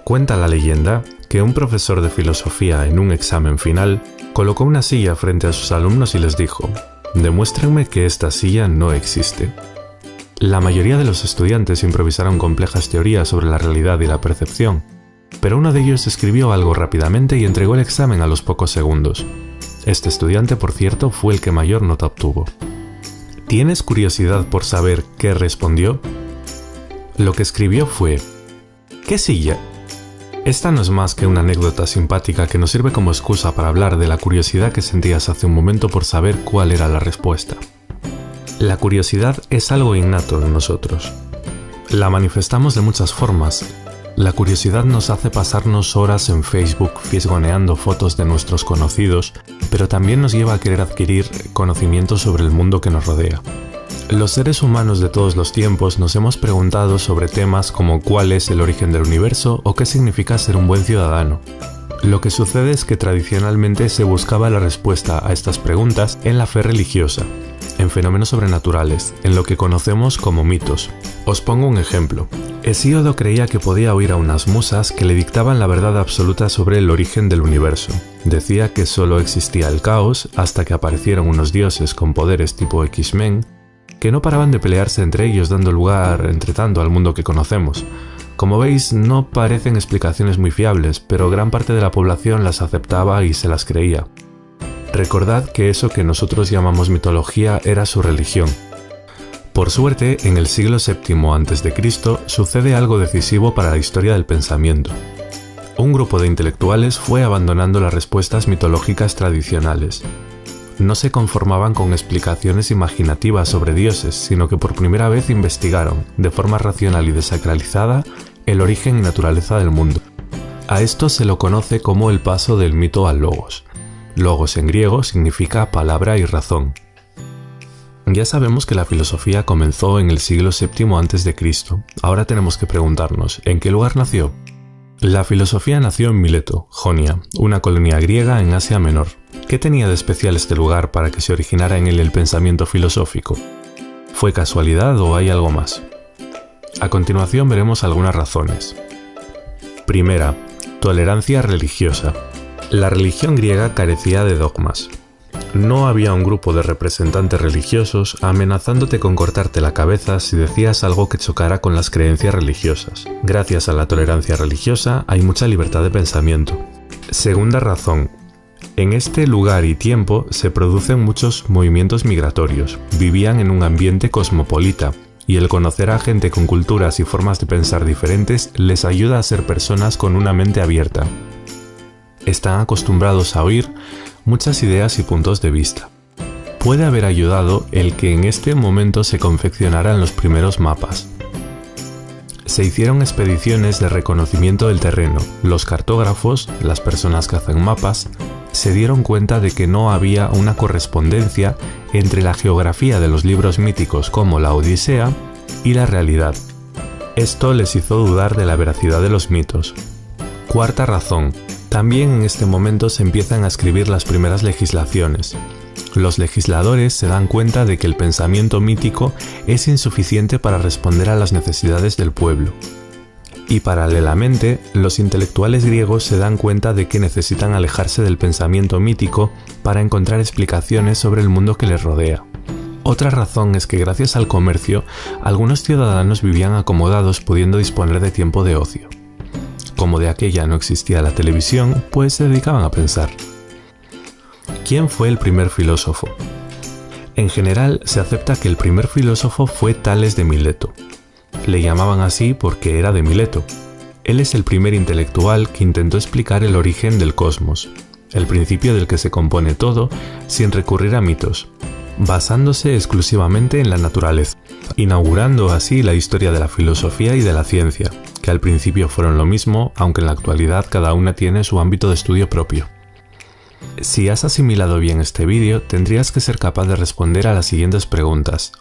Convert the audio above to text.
Cuenta la leyenda que un profesor de filosofía en un examen final colocó una silla frente a sus alumnos y les dijo: «Demuéstrenme que esta silla no existe». La mayoría de los estudiantes improvisaron complejas teorías sobre la realidad y la percepción, pero uno de ellos escribió algo rápidamente y entregó el examen a los pocos segundos. Este estudiante, por cierto, fue el que mayor nota obtuvo. ¿Tienes curiosidad por saber qué respondió? Lo que escribió fue: ¿qué silla? Esta no es más que una anécdota simpática que nos sirve como excusa para hablar de la curiosidad que sentías hace un momento por saber cuál era la respuesta. La curiosidad es algo innato en nosotros. La manifestamos de muchas formas. La curiosidad nos hace pasarnos horas en Facebook fisgoneando fotos de nuestros conocidos, pero también nos lleva a querer adquirir conocimiento sobre el mundo que nos rodea. Los seres humanos de todos los tiempos nos hemos preguntado sobre temas como cuál es el origen del universo o qué significa ser un buen ciudadano. Lo que sucede es que tradicionalmente se buscaba la respuesta a estas preguntas en la fe religiosa, en fenómenos sobrenaturales, en lo que conocemos como mitos. Os pongo un ejemplo. Hesíodo creía que podía oír a unas musas que le dictaban la verdad absoluta sobre el origen del universo. Decía que solo existía el caos hasta que aparecieron unos dioses con poderes tipo X-Men que no paraban de pelearse entre ellos, dando lugar, entre tanto, al mundo que conocemos. Como veis, no parecen explicaciones muy fiables, pero gran parte de la población las aceptaba y se las creía. Recordad que eso que nosotros llamamos mitología era su religión. Por suerte, en el siglo VII a.C. sucede algo decisivo para la historia del pensamiento. Un grupo de intelectuales fue abandonando las respuestas mitológicas tradicionales. No se conformaban con explicaciones imaginativas sobre dioses, sino que por primera vez investigaron, de forma racional y desacralizada, el origen y naturaleza del mundo. A esto se lo conoce como el paso del mito al logos. Logos en griego significa palabra y razón. Ya sabemos que la filosofía comenzó en el siglo VII a.C. Ahora tenemos que preguntarnos, ¿en qué lugar nació? La filosofía nació en Mileto, Jonia, una colonia griega en Asia Menor. ¿Qué tenía de especial este lugar para que se originara en él el pensamiento filosófico? ¿Fue casualidad o hay algo más? A continuación veremos algunas razones. Primera, tolerancia religiosa. La religión griega carecía de dogmas. No había un grupo de representantes religiosos amenazándote con cortarte la cabeza si decías algo que chocara con las creencias religiosas. Gracias a la tolerancia religiosa hay mucha libertad de pensamiento. Segunda razón. En este lugar y tiempo se producen muchos movimientos migratorios. Vivían en un ambiente cosmopolita, y el conocer a gente con culturas y formas de pensar diferentes les ayuda a ser personas con una mente abierta. Están acostumbrados a oír muchas ideas y puntos de vista. Puede haber ayudado el que en este momento se confeccionaran los primeros mapas. Se hicieron expediciones de reconocimiento del terreno. Los cartógrafos, las personas que hacen mapas, se dieron cuenta de que no había una correspondencia entre la geografía de los libros míticos como la Odisea y la realidad. Esto les hizo dudar de la veracidad de los mitos. Cuarta razón. También en este momento se empiezan a escribir las primeras legislaciones. Los legisladores se dan cuenta de que el pensamiento mítico es insuficiente para responder a las necesidades del pueblo. Y paralelamente, los intelectuales griegos se dan cuenta de que necesitan alejarse del pensamiento mítico para encontrar explicaciones sobre el mundo que les rodea. Otra razón es que gracias al comercio, algunos ciudadanos vivían acomodados pudiendo disponer de tiempo de ocio. Como de aquella no existía la televisión, pues se dedicaban a pensar. ¿Quién fue el primer filósofo? En general, se acepta que el primer filósofo fue Tales de Mileto. Le llamaban así porque era de Mileto. Él es el primer intelectual que intentó explicar el origen del cosmos, el principio del que se compone todo, sin recurrir a mitos, basándose exclusivamente en la naturaleza, inaugurando así la historia de la filosofía y de la ciencia, que al principio fueron lo mismo, aunque en la actualidad cada una tiene su ámbito de estudio propio. Si has asimilado bien este vídeo, tendrías que ser capaz de responder a las siguientes preguntas.